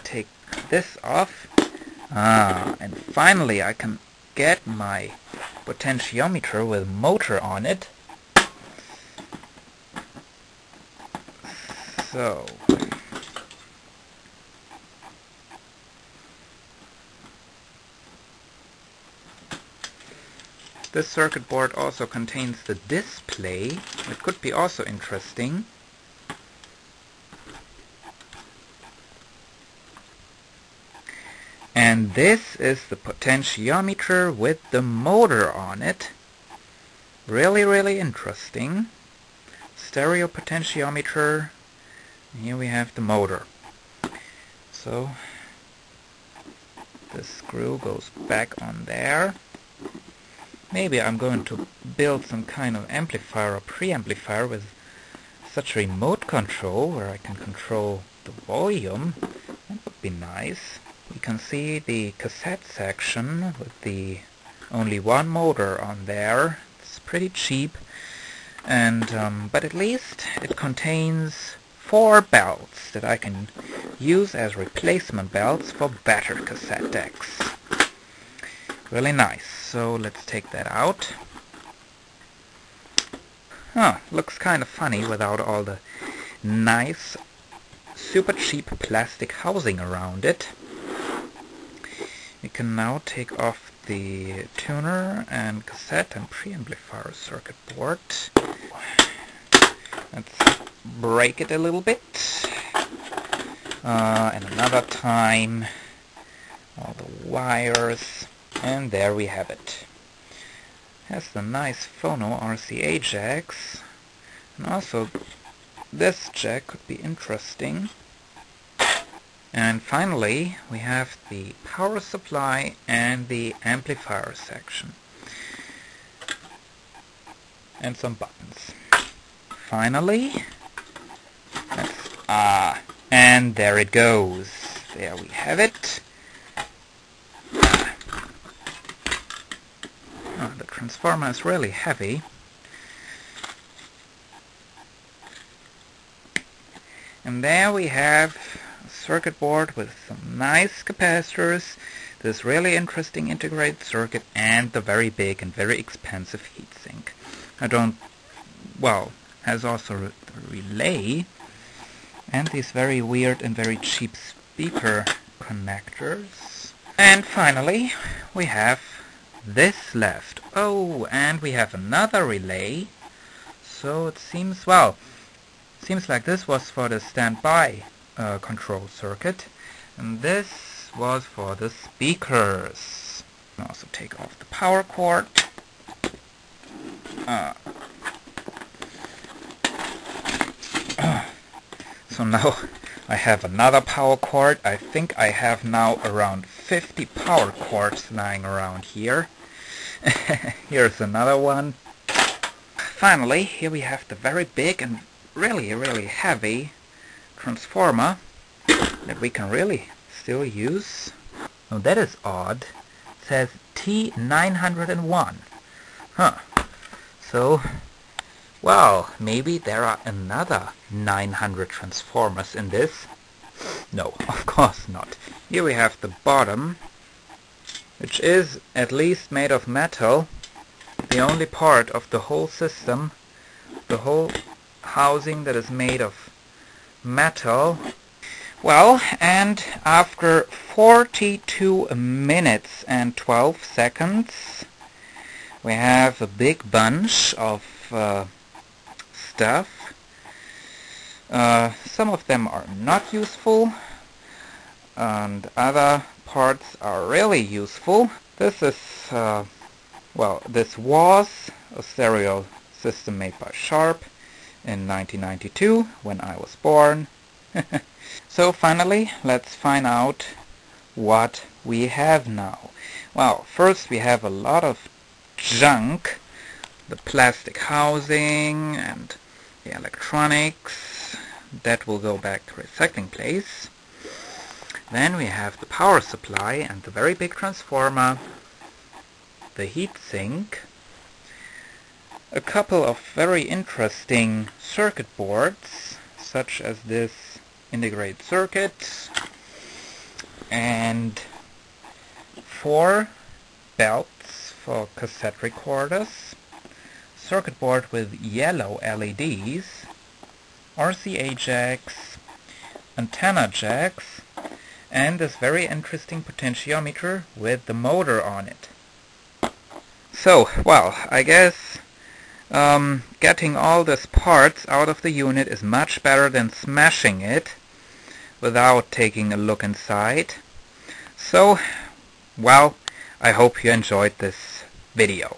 take this off. And finally I can get my potentiometer with motor on it. So this circuit board also contains the display. It could be also interesting. And this is the potentiometer with the motor on it. Really, really interesting. Stereo potentiometer. Here we have the motor. So the screw goes back on there. Maybe I'm going to build some kind of amplifier or preamplifier with such remote control where I can control the volume. That would be nice. You can see the cassette section with the only one motor on there. It's pretty cheap, and but at least it contains 4 belts that I can use as replacement belts for better cassette decks. Really nice. So let's take that out. Looks kind of funny without all the nice, super cheap plastic housing around it. We can now take off the tuner and cassette and preamplifier circuit board. Let's break it a little bit. And another time. All the wires. And there we have it. Has the nice phono RCA jacks. And also this jack could be interesting. And finally we have the power supply and the amplifier section. And some buttons. Finally, and there it goes. There we have it. The transformer is really heavy. And there we have a circuit board with some nice capacitors, this really interesting integrated circuit, and the very big and very expensive heatsink. Has also a relay, and these very weird and very cheap speaker connectors. And finally, we have this left. Oh, and we have another relay. So it seems like this was for the standby control circuit, and this was for the speakers. I'll also take off the power cord. So now I have another power cord. I think I have now around 50 power cords lying around here. Here's another one. Finally, here we have the very big and really, really heavy transformer that we can really still use. Oh, that is odd. It says T901. So, well, maybe there are another 900 transformers in this. No, of course not. Here we have the bottom, which is at least made of metal. The only part of the whole system, the whole housing that is made of metal. Well, and after 42 minutes and 12 seconds, we have a big bunch of stuff. Some of them are not useful, and other parts are really useful. This is, this was a stereo system made by Sharp in 1992, when I was born. So finally, let's find out what we have now. Well, first we have a lot of junk, the plastic housing and the electronics. That will go back to recycling place. Then we have the power supply and the very big transformer, the heatsink, a couple of very interesting circuit boards, such as this integrated circuit, and 4 belts for cassette recorders, circuit board with yellow LEDs, RCA jacks, antenna jacks, and this very interesting potentiometer with the motor on it. So, well, I guess getting all these parts out of the unit is much better than smashing it without taking a look inside. So, well, I hope you enjoyed this video.